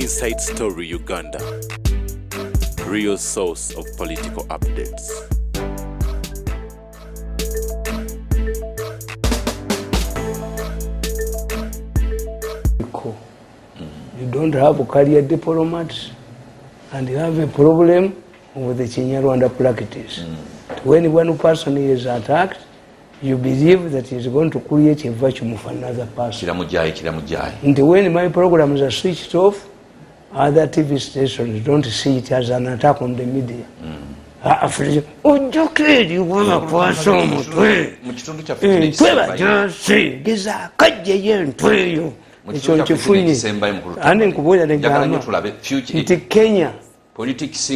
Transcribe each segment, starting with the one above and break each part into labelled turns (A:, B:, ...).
A: Inside Story Uganda, real source of political updates.
B: You don't have career diplomats, and you have a problem with the Chinyarwanda practice. When one person is attacked, you believe that he is going to create a vacuum of another person. And when my programs are switched off, other TV stations don't see it as an attack on the media.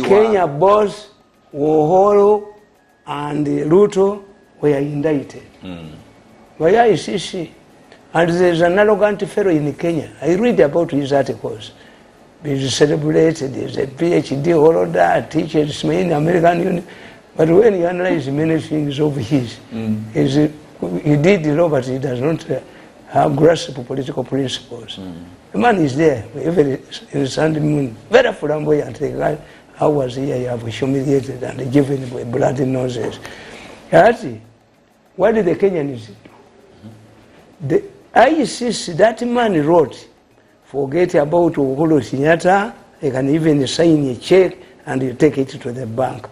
B: Kenya boss, Uhuru and Ruto were indicted. By ICC. And there's an arrogant fellow in Kenya. I read about his articles. He's celebrated, he's a PhD holder, teaches me in American Union. But when he analyzes many things of his, he did the law, but he does not have grasp of political principles. The man is there, in Sunday moon, very flamboyant. The guy, how was he? I have humiliated and given bloody noses. What did the Kenyans do? The ICC, that man wrote, forget about Uhuru Kenyatta, they can even sign a check and you take it to the bank.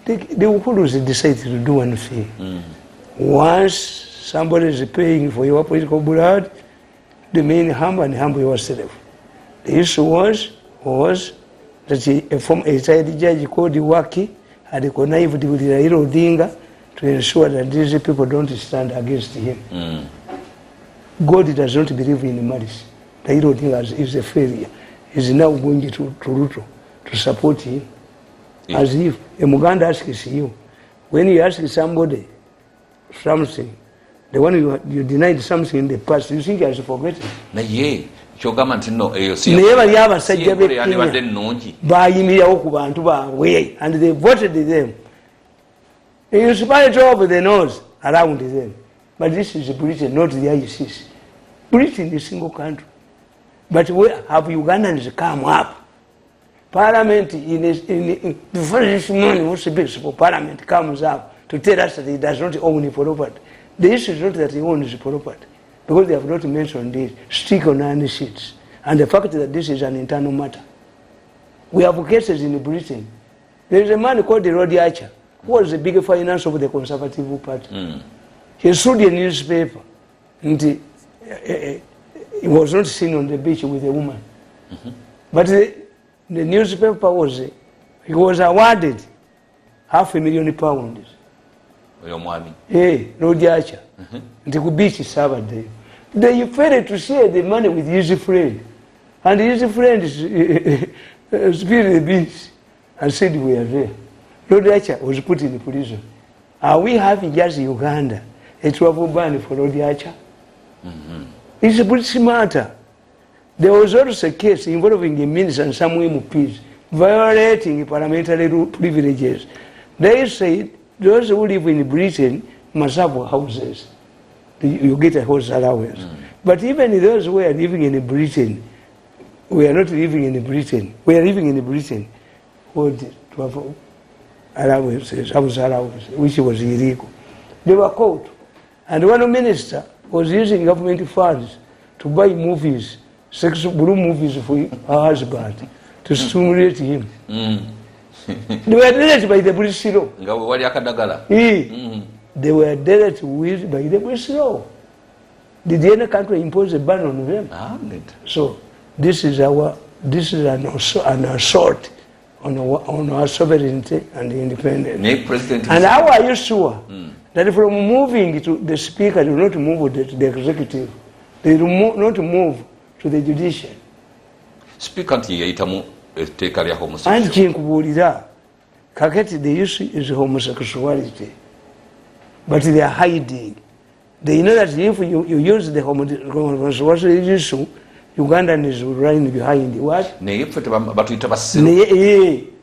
B: The Uhurus decided to do one thing. Once somebody is paying for your political blood, the main humble and humble yourself. The issue was that a retired judge called Waki had connived with Raila Odinga to ensure that these people don't stand against him. God does not believe in malice. Raila Odinga is a failure. He's now going to Ruto to support him. As if a Muganda asks you, when you ask somebody something, the one you denied something in the past, you think he has forgotten.
C: Naye kyogamba nti no eyo si
B: never abasajja b'Ekenya bayimirawo ku bantu baabwe and they voted them in spite of the noise around them. But this is Britain, not the ICC. Britain is a single country. But where have Ugandans come up? Parliament, before this morning, what's the best for Parliament comes up to tell us that he does not own the property. The issue is not that he owns the property, because they have not mentioned this, stick on any seats. And the fact that this is an internal matter. We have cases in Britain. There is a man called Rod Archer, who was the big finance of the Conservative Party. He sued a newspaper, and he was not seen on the beach with a woman. But the newspaper he was awarded £500,000. Hey, Rod Archer. And the beach is Saturday. Then you failed to share the money with his friend. And his friend spilled the beans and said we are there. Rod Archer was put in prison. Are we having just Uganda a travel ban for Rod Archer? It's a British matter. There was also a case involving a minister and some MPs violating parliamentary privileges. They said those who live in Britain must have houses. You get a house allowance. But even those who are living in Britain, we are not living in Britain. We are living in Britain. To have allowances, house allowance, which was illegal. They were caught. And one minister was using government funds to buy movies, blue movies for her husband, to stimulate him. They were dealt by the British law. They were dealt with by the British law. Did any country impose a ban on them? So this is an assault on our sovereignty and independence. And how are you sure that from moving to the speaker, they will not move to the executive, they will not move to the judiciary?
C: Speaker yaitamu etteeka lya homosexuality.
B: And kinkubuulira, kakati the issue is homosexuality. But they are hiding. They know that if you use the homosexuality issue, Ugandans will run behind what?
C: Naye ffe batuyita bassebo.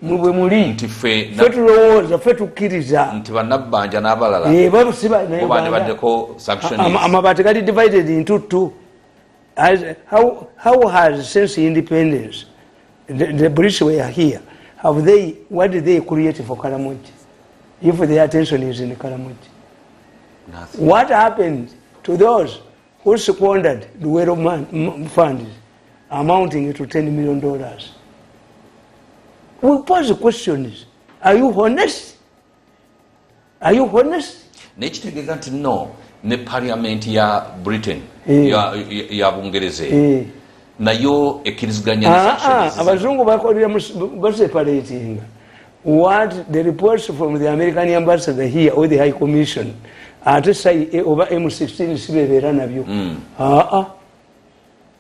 B: Mubwe muli.
C: Nti ffe
B: tulowooza, ffe tukkiriza.
C: Nti bannabbanja n'abalala.
B: Babusiba
C: baddeko sanction.
B: Amabaati gali divided into two. how has since independence the British were here, what did they create for Karamoja if their attention is in Karamoja?
C: Nothing.
B: What happened to those who squandered the world funds amounting to $10 million? We pose the questions. Are you honest? Are you honest?
C: Nekitegeeza nti no ne parliament ya Britain ya Bungereza nayo ekkiriziganya
B: abazungu bakolera baseparating what the reports from the American ambassador here or the High Commission ate sai over M16 sibeera nabyo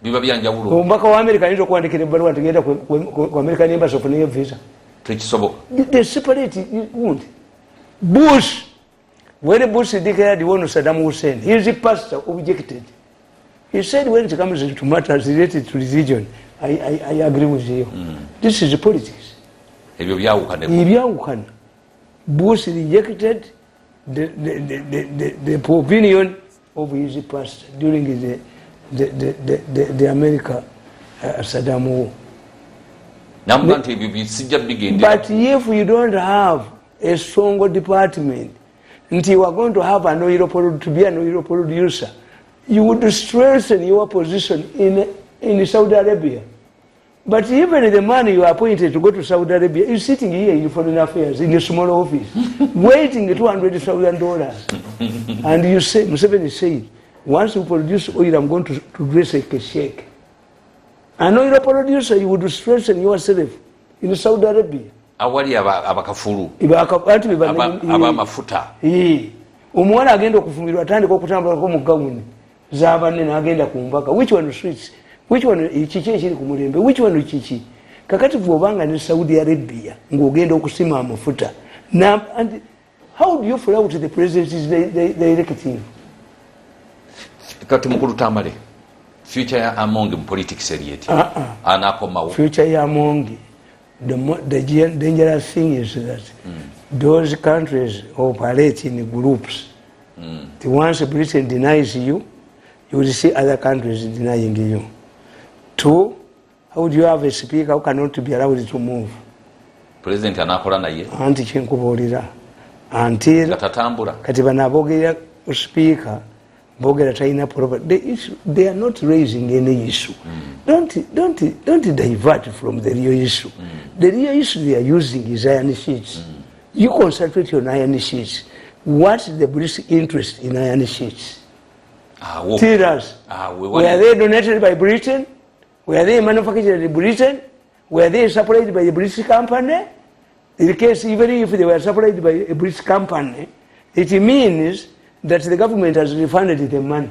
C: biba byanjawulo.
B: Omubaka wa America ayinza okuwandikira ebbaluwa tugenda ku American Embassy ofuneyo visa
C: tekisoboka.
B: They separate. Bush, when Bush declared the one of Saddam Hussein, his pastor objected. He said when it comes to matters related to religion, I agree with you. This is politics. Bush rejected the opinion of his pastor during the America Saddam war. But if you don't have a strong department, until you are going to have an oil producer, you would strengthen your position in Saudi Arabia. But even the man you are appointed to go to Saudi Arabia is sitting here in foreign affairs in a small office, waiting $200,000. And you say, Museveni said, once you produce oil, I'm going to dress like a sheikh. An oil producer, you would strengthen yourself in Saudi Arabia.
C: Awali abakafuru
B: abamafuta omuwala agenda okufumirwa atandika okutambulako mu gawuni z'abanene agenda ku mbaka. Which one switch? Which one kiki ekiri ku mulembe? Which one kiki? Kakati bw'obanga ne Saudi Arabia ng'ogenda okusima amafuta. And how do you flout the president is the executive?
C: Kati mukulu Tamale future ya Among in politics serieti anakomawo
B: future ya Among. The dangerous thing is that those countries operate in groups. Once Britain denies you, you will see other countries denying you. Two, how do you have a speaker who cannot be allowed to move?
C: President anakola naye
B: anti kyenkubuulira until kati banaboogera speaker boogera talina property. They are not raising any issue. Don't divert from the real issue. The real issue they are using is iron sheets. You concentrate on iron sheets. What's the British interest in iron sheets? Tell us. Were they donated by Britain? Were they manufactured in Britain? Were they supplied by a British company? In case even if they were supplied by a British company, it means that the government has refunded the money.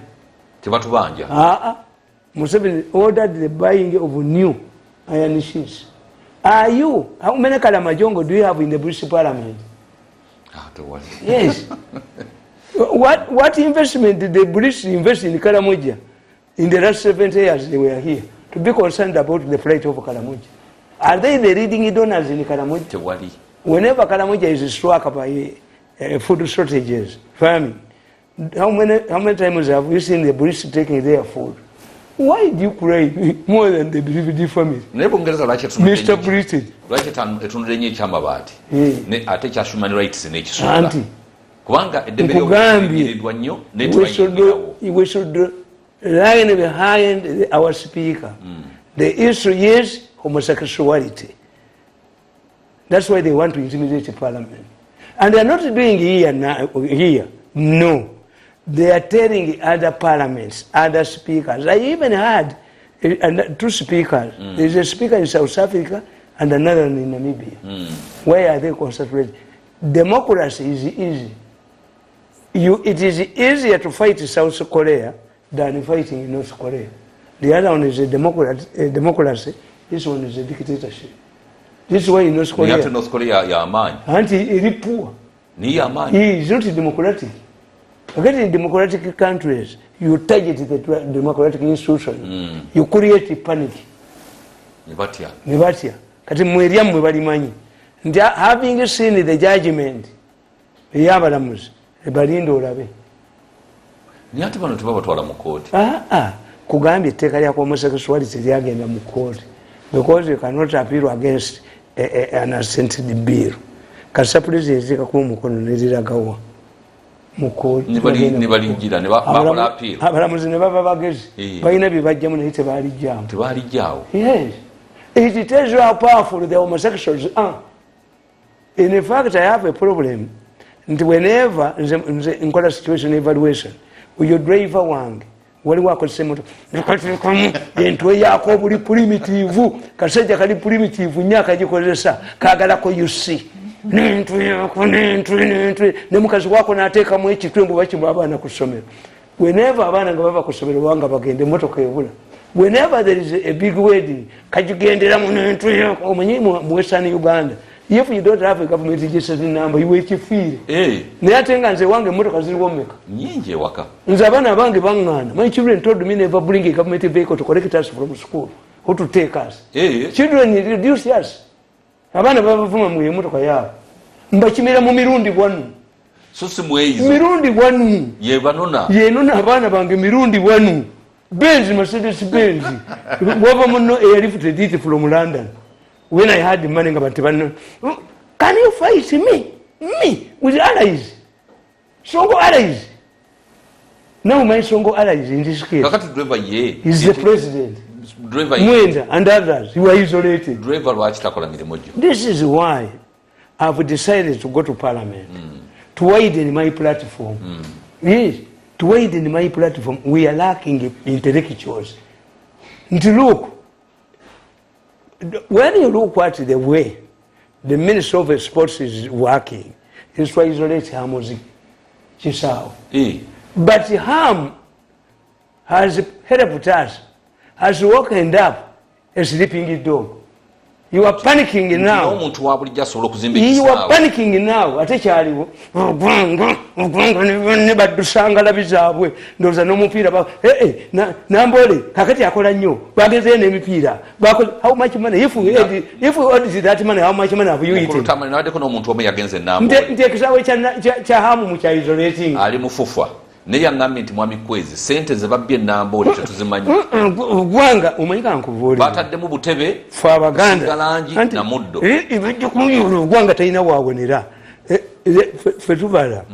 B: Museveni ordered the buying of new iron sheets. How many Kalamajongo do you have in the British Parliament? Yes. What investment did the British invest in Karamoja in the last 70 years they were here to be concerned about the plight of Karamoja? Are they the leading donors in Karamoja? Whenever Karamoja is struck by food shortages, famine, how many times have we seen the British taking their food? Why do you cry more than the British family? Mr. Britain. We should line behind our speaker. The issue is homosexuality. That's why they want to intimidate the parliament. And they are not doing here. No. They are telling other parliaments, other speakers. I even had two speakers. There is a speaker in South Africa and another in Namibia. Where are they concentrated? Democracy is easy. It is easier to fight South Korea than fighting in North Korea. The other one is a democracy. This one is a dictatorship. This is why in North Korea. Anti poor. He is not democratic. Again, in democratic countries, you target the democratic institution. You create panic. Nebatia. Kati mweriamu balimanyi. Having seen the judgment, yabalamuzi ebalindo olabe. kugambye etteeka lya homosexuality lyagenda mu court because you cannot appeal against an assented bill. Kasa president zikakuwa mukono neliragawa mu court
C: ne balingira ne bakola appeal.
B: Abalamuzi ne baba bagezi balina bye bajjamu naye tebalijjamu. Yes. It tells you how powerful the homosexuals are. In fact, I have a problem. Whenever in a situation evaluation, with your driver wange, wali wakozesa moto entwe yako buli primitive kasajja kali primitive nyaka gikozesa kagalako yusi ne mukazi wako nateeka mu ekitwembu bakimwa abaana ku ssomero. Whenever abaana nga bava ku ssomero wanga bagende motoka ebula. Whenever there is a big wedding kajigendera mu ntwe yako omanyi mu Western Uganda. If you don't have a government registration number, you will feel. Naye ate nga nze wange motoka ziriwo mmeka
C: nyingi ewaka. Nze
B: abaana bange baŋŋaana. My children told me never bring a government vehicle to collect us from school or to take us. Children reduce us. Abaana babavuma mu emotoka yaabwe mbakimira mu mirundi bwanu.
C: So si mweyizo
B: mirundi bwanu yenona abaana bange mirundi bwanu. Benz, Mercedes Benz. Wava muno airlifted it from London. When I had the money, can you fight me? Me with allies. Songo allies. Now my Songo allies in this case. He's the president. Mwenda and others. You are isolated. This is why I've decided to go to Parliament to widen my platform. Yes, to widen my platform. We are lacking intellectuals. And look. When you look at the way the Ministry of Sports is working, it's to isolate Hamozi Chisao. But Ham has helped us, has woken up a sleeping dog. You are panicking now. You are panicking now. Atechaliwo. Never do sangala bizabwe. Ndoza no mupira ba. Nambole kakati akola nnyo. Bageze ne mipira. How much money if we audit that money, how much money have you eaten?
C: Tamale nawade kono omuntu omu yagenze Nambole.
B: Ntekisawe cha hamu mu cha isolating.
C: Ali mufufwa. Ne yangamye nti mwami kwezi sente ze babbye Nambole tetuzimanyi.
B: Gwanga umanyika nkuvuli.
C: Batadde mu butebe
B: fa abaganda
C: na muddo.
B: Ibajja kumuyulu gwanga talina waabonera. Fetubala.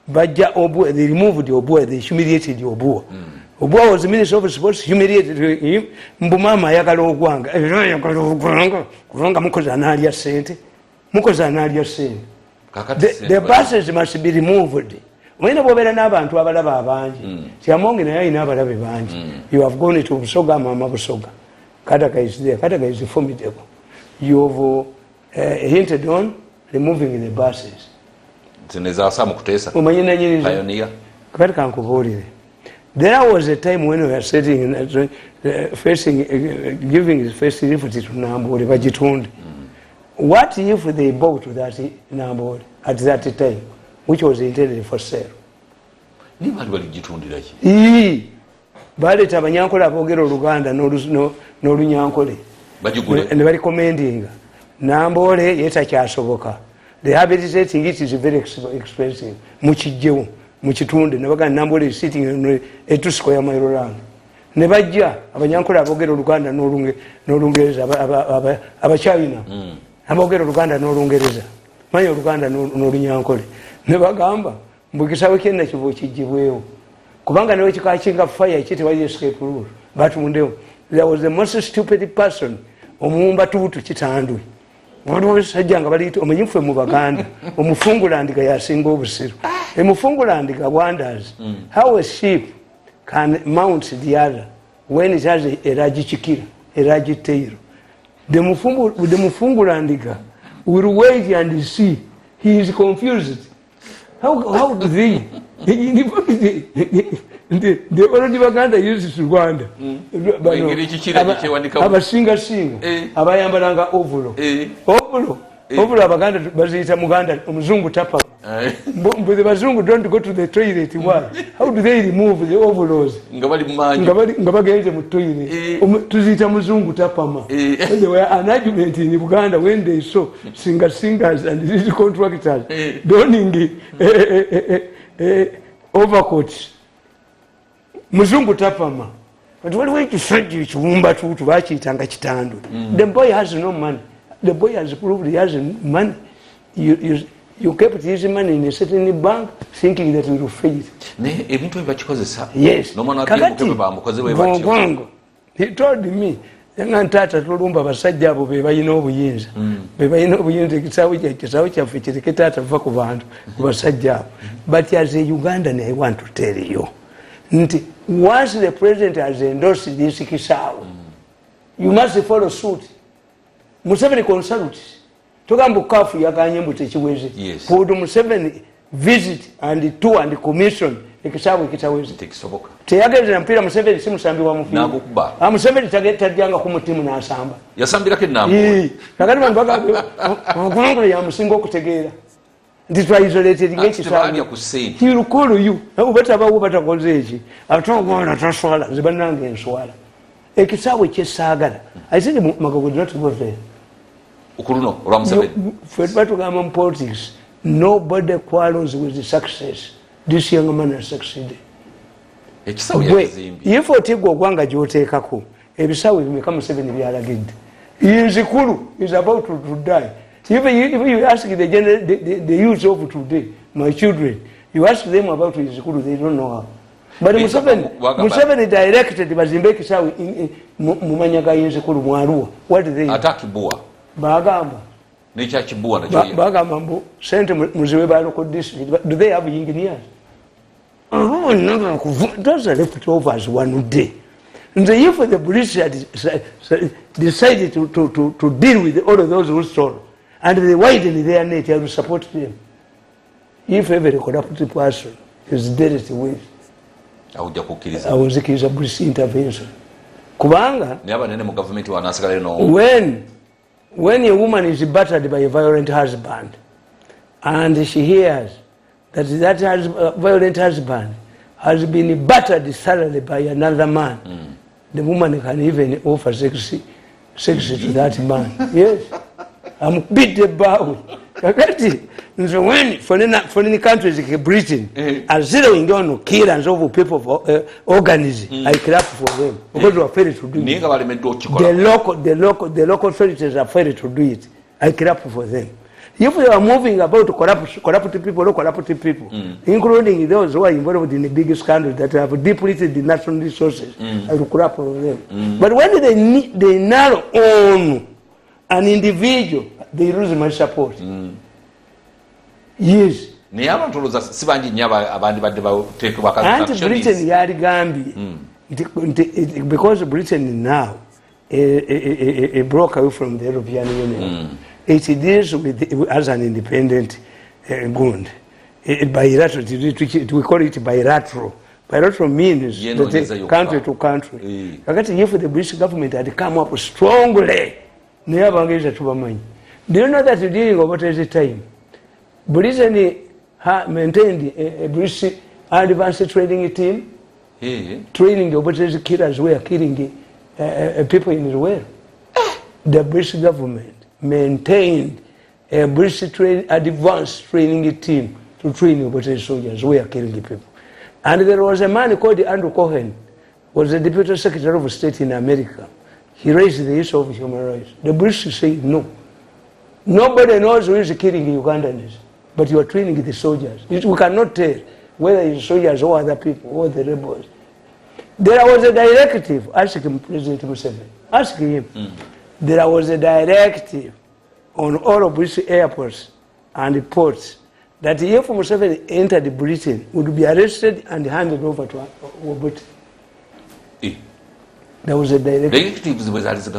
B: Bajja Obua, they removed Obua, they humiliated Obua. Obua was the Minister of Sports, humiliated him. Mbumama ayagala ogwanga. Kubanga mukoza analya sente. Mukoza analya sente. The buses must be removed. When bobera n'abantu abalaba abangi kyamonge naye ayina abalabe bangi. You have gone to Busoga, Mama Busoga. Kabaka is there. Kabaka is formidable. You have hinted on removing the buses.
C: Zineza asamu kutesa
B: pioneer. Kabaka nkubulire. There was a time when we were sitting facing giving his first lift to Nambole bagitunde. What if they bought that Nambole at that time, which was intended for sale?
C: Ni bali baligitundira ki?
B: Baleta abanyankole abogera Oluganda n'Olunyankole
C: bagigule
B: ne bali commending Nambole yetakyasoboka. Rehabilitating it is very expensive. Mukijjewo mukitunde ne baganda Nambole is sitting in a 2 square mile land. Ne bajja abanyankole abogera Oluganda n'Olungereza abachina abogera Oluganda n'Olungereza manyi Oluganda n'Olunyankole ne bagamba mbukisawe kyenda kivu kijibwewo kubanga newe kikachinga fire kiti waje escape rule batundewo. There was the most stupid person omumba tutu kitandwe waliwo sajjanga balito omanyifwe mu Baganda omufungulandiga yasinga obusiru emufungulandiga wonders how a sheep can mount the other when it has a large chikira, a large tail. The mufungulandiga will wait and see. He is confused. How do they? The already Baganda uses Rwanda. Abasinga abayambalanga ovulo. Ovulo Abaganda baziyita Muganda omuzungu tapa. But the Bazungu don't go to the toilet. Why? How do they remove the overalls? Ngabagenze mu toilet. Tuzita muzungu tapama. There were an argument in Uganda when they saw singers and these contractors donning overcoats. Muzungu tapama. But what way to search Chumba to Vachi Tanga Chitando? The boy has no money. The boy has proved he has money. You kept his money in a certain bank thinking that you will fail it. Yes.
C: No man
B: he told me, Tata Tulumba Basajabo, Bebaino Buyins, Bebaino Buyins, Kisawicha, Fichikata, Vakovand, Basajab. But as a Ugandan, I want to tell you. Once the president has endorsed this Kisao, you must follow suit. Museveni consult. Togambo Kafu Yakanyembu Techiwezi.
C: Yes.
B: Put Museveni visit and tour and commission. Ekishabu kitawezi.
C: Tekisoboka.
B: Teyageza mpira Museveni simusambi wa mufiri.
C: Nagukuba.
B: Museveni tajanga kumutimu na asamba.
C: Yasambirako ennamu.
B: Kakati mbaga ngongole ya musingo okutegeera. This was isolated against
C: He
B: will call you. No better about what I was saying. I'll talk about a transfer, the banana and swallow. A kisawa saga. I said, Mago would not go there.
C: Ukuruno, Ramsey.
B: For Batugam politics, nobody quarrels with the success. This young man has succeeded.
C: It's so
B: easy. If you take Wanga Jote Kaku, Ebisawi will become 7 years again. He is a Kuru, is about to die. If you ask the youth of today, my children, you ask them about Izukuru, they don't know how. But Museveni directed Bazimbeki Sawi in Mumanyaga Izukuru Marua. What did they
C: attack Bua?
B: Bagamba.
C: Nature Chibua.
B: Bagamambo sent Muziweba local district. But do they have engineers? Oh, no, those are left over as one day. And if the police decided to deal with all of those who stole, and they widen their nature to support them. If every corrupt person is dead with, I was accused of police intervention. Kubanga, when a woman is battered by a violent husband, and she hears that violent husband has been battered thoroughly by another man, the woman can even offer sex to that man. Yes. I'm beat the bow. So when foreign countries like Britain are zeroing down killings of people for organisms, I clap for them because we are afraid to do it. The local authorities are afraid to do it. I clap for them. If we are moving about corrupt people, including those who are involved in the big scandals that have depleted the national resources, I will clap for them. But when they narrow on an individual, they lose my support. Yes.
C: And
B: Britain yari gambi because Britain now broke away from the European Union. It deals with as an independent gund. Bilateral, we call it bilateral. Bilateral means that country to country. If the British government had come up strongly, do you know that during over the time, Britain maintained a British advanced training team, training the overseas killers were killing people in the world. The British government maintained a British advanced training team to train overseas soldiers who were killing people. And there was a man called Andrew Cohen, was the Deputy Secretary of State in America. He raised the issue of human rights. The British said no. Nobody knows who is killing Ugandans, but you are training the soldiers. We cannot tell whether it's soldiers or other people or the rebels. There was a directive, ask him, President Museveni, ask him. There was a directive on all of British airports and ports that if Museveni entered Britain, would be arrested and handed over to Britain. There was a directive.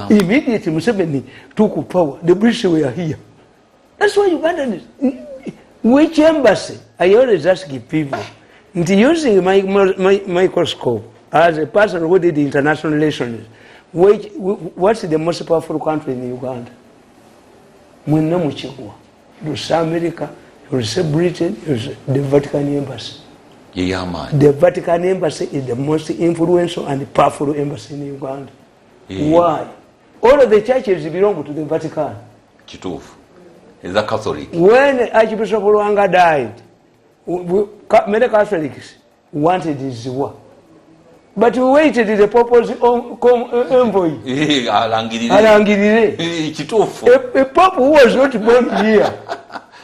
B: Immediately Museveni took power. The British were here. That's why Ugandans. Which embassy? I always ask people. Using my microscope as a person who did international relations, what's the most powerful country in Uganda? You say America, you say Britain, you say the Vatican Embassy. The Vatican Embassy is the most influential and powerful embassy in Uganda. Why? All of the churches belong to the Vatican.
C: Is that Catholic?
B: When Archbishop Rwanga died, many Catholics wanted his work. But we waited the Pope's envoy. Alangirire. A Pope who was not born here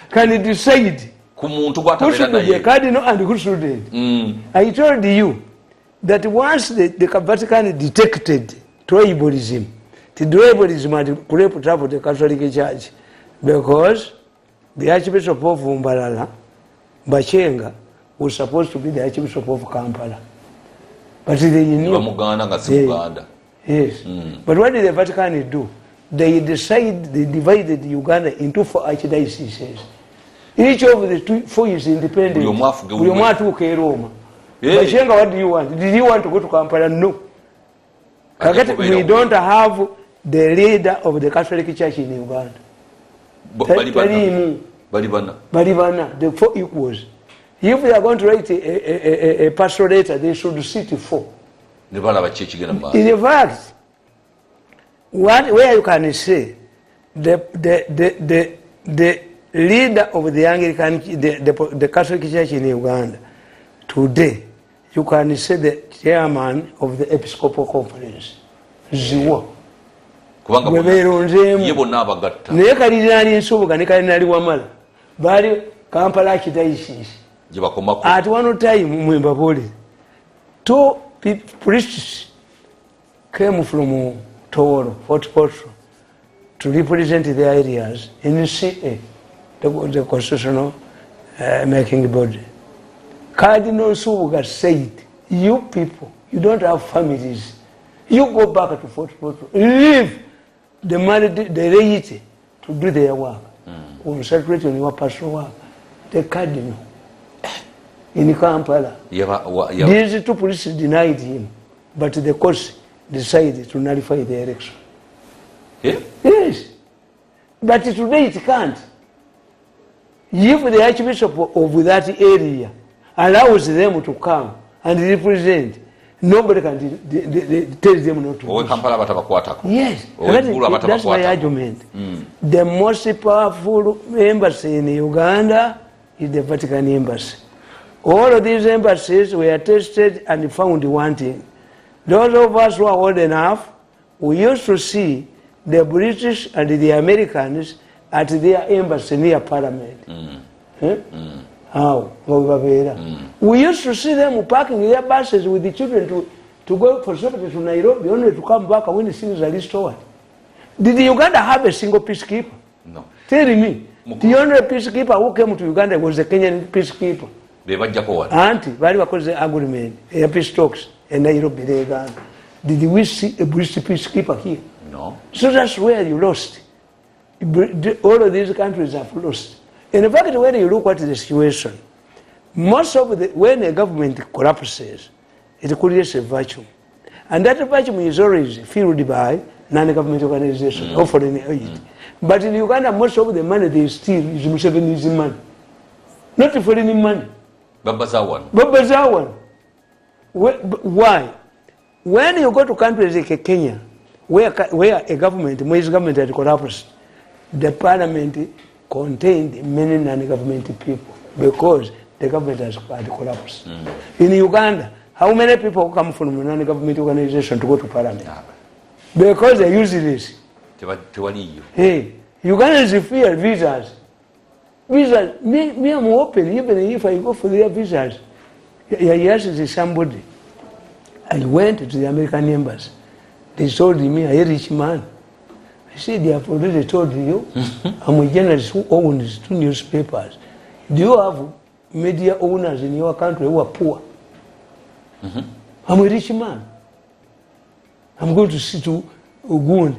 B: can decide who should be a cardinal and who shouldn't. I told you that once the Vatican detected tribalism, the tribalism had crept up the Catholic Church because the Archbishop of Mbarara, Bachenga, was supposed to be the Archbishop of Kampala. But they knew. Yes. But what did the Vatican do? They divided Uganda into 4 archdioceses. Each of the 4 is independent. Roma. Bachenga, what do you want? Did you want to go to Kampala? No. We don't have the leader of the Catholic Church in Uganda. Balibana, the 4 equals. If they are going to write a pastoral letter, they should sit 4. In fact, where you can say the leader of the Anglican, the Catholic Church in Uganda today, you can say the chairman of the Episcopal Conference, Ziwa. Naye kalidinali nsoboga ne kalidinali wamala bali Kampala Archdiocese. At one time mwembabole 2 priests came from Toro, Fort Portal, to represent their areas in CA, the constitutional making body. Cardinal Subuga said, you people, you don't have families. You go back to Fort Portal. Leave the laity to do their work. Concentrate on your pastoral work. The cardinal in Kampala. These 2 police denied him, but the court decided to nullify the election. Yes. But today it can't. If the Archbishop of that area allows them to come and represent, nobody can tell them not to. Yes, that's my argument. The most powerful embassy in Uganda is the Vatican Embassy. All of these embassies were tested and found wanting. Those of us who are old enough, we used to see the British and the Americans at their embassy near Parliament. How? We used to see them parking their buses with the children to go for something to Nairobi, only to come back when the things are restored. Did Uganda have a single peacekeeper?
C: No.
B: Tell me. The only peacekeeper who came to Uganda was a Kenyan peacekeeper. Auntie, very was the agreement, a peace talks in Nairobi, Uganda. Did we see a British peacekeeper here?
C: No.
B: So that's where you lost. All of these countries have lost. In fact, when you look at the situation, most of when a government collapses, it creates a vacuum. And that vacuum is always filled by non-government organizations or foreign aid. But in Uganda, most of the money they steal is Museveni's money. Not foreign money. Babazawan. Why? When you go to countries like Kenya, where a government had collapsed, the parliament contained many non-government people because the government has collapsed. In Uganda, how many people come from a non-government organization to go to parliament? Because they use this. Hey, Ugandans fear visas. Visas, me I'm open, even if I go for their visas. Yes, it's somebody. I went to the American embassy. They told me, I'm a rich man. I said, they have already told you, I'm a journalist who owns 2 newspapers. Do you have media owners in your country who are poor? I'm a rich man. I'm going to see to Ogun.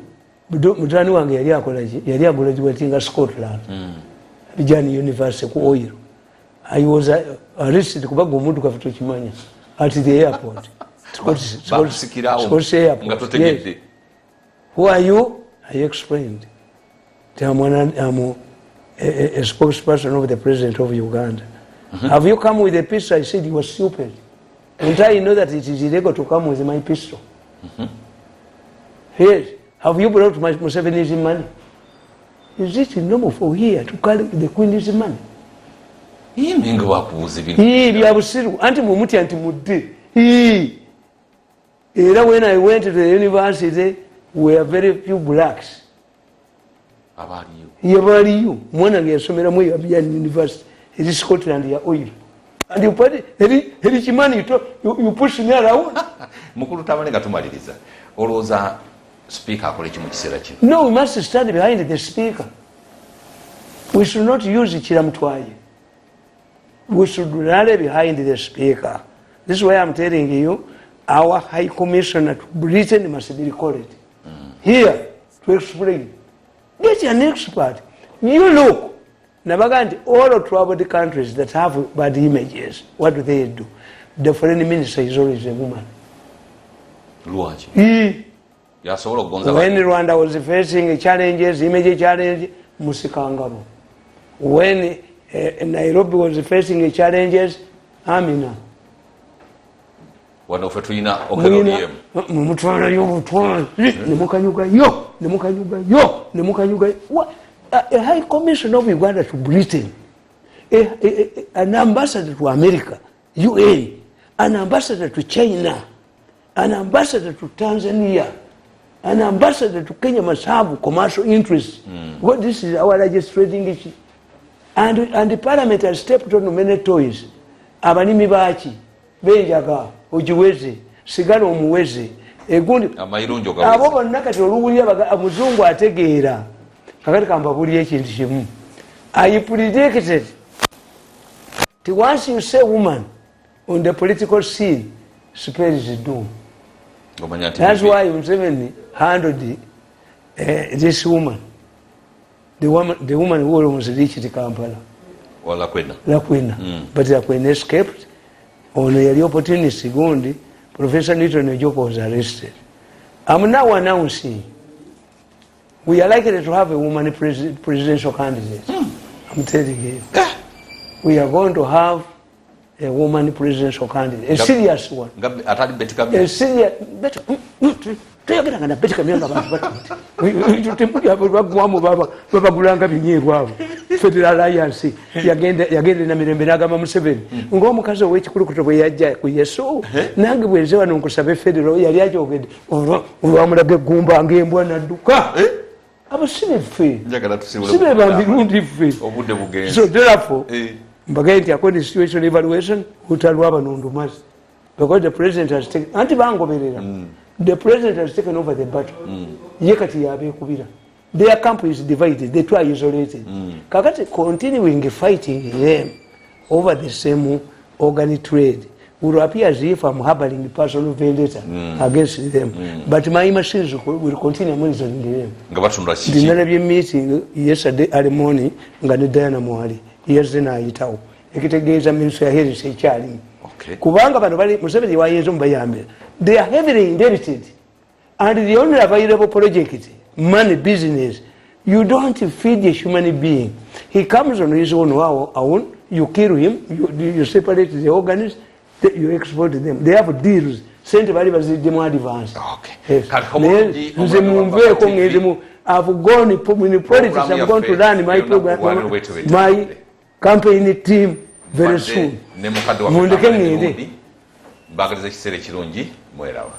B: Mutani wange yali graduating at Scotland. Vijani University ku oil. I was arrested kubaga omuntu kafuto kimanya at the airport. Scottish airport. Yes. Who are you? I explained. I'm a spokesperson of the president of Uganda. Have you come with a pistol? I said you were stupid. And I know that it is illegal to come with my pistol. Yes. Have you brought my Museveni's money? Is it normal for here to carry the Queen's money? He, Biabusiru, anti Mumuti anti Mudi. He, Era when I went to the university, were very few blacks. Yabaliyo. Mwana yasomera mu Ebipya University. It is Scotland ya oil. And you put it, money, you push me around.
C: Mukulu Tamale nga tumaliriza. Olowooza speaker akole ki mu kiseera kino?
B: No, we must stand behind the speaker. We should not use Chiramtwaye. We should rally behind the speaker. This is why I'm telling you, our High Commissioner to Britain must be recorded. Here, to explain. Get an expert. You look. Nabagandi, all of troubled countries that have bad images, what do they do? The foreign minister is always a woman. When Rwanda was facing challenges, image challenge, Musikangaro. When Nairobi was facing challenges, Amina.
C: One of the trainer, okay,
B: a high commission of Uganda to Britain, an ambassador to America, UN, an ambassador to China, an ambassador to Tanzania, an ambassador to Kenya must have commercial interests. What this is our largest trading issue. And the parliament has stepped on many toys. Abanimi bachi, benjaga, ojiweze, sigala omuweze, egundi. Abo bonnakati oluwulira amuzungu ategeera. Kakati kambabulira ekintu kimu. I predicted that once you say woman on the political scene, spells doom. That's why Museveni handled this woman. The woman who almost reached Kampala.
C: Or Lakwena.
B: But Lakwena escaped. On the opportunity, Gondi, Professor Newton Ejoko was arrested. I'm now announcing we are likely to have a woman presidential candidate. I'm telling you. We are going to have a woman presidential candidate. A serious one. A serious. Federal Alliance yagenda na mirembe n'agamba Museveni ng'omukazi ow'ekikulukuto bwe yajja ku Yesu nange bwenze wano nkusabe federal yali agyogedde olwamulaga eggumba ng'embwa nadduka abo sibe ffe sibe bambirundi ffe so therefore mbagaye nti according to situation evaluation utalwa abanundumazi because the president has taken anti bangoberera the president has taken over the battle ye kati yabeekubira. Their camp is divided, the two are isolated. Kakati continuing fighting them over the same organ trade would appear as if I'm harboring personal vendetta against them. But my machines will continue monitoring them. The Nairobi meeting yesterday early morning, Ngani Diana Mwali, yesterday night, ekitegeeza ministry ya health ekyali. Kubanga bano bali Museveni wayenzo mbayambe. They are heavily indebted. And the only available project, money, business, you don't feed a human being. He comes on his own, you kill him, you separate the organs, you export them. They have deals. Sent value them advance. Yes. I've gone in politics, I'm going to run my program, my campaign team very soon.
C: Bagaliza kiseera kirungi mwerawa.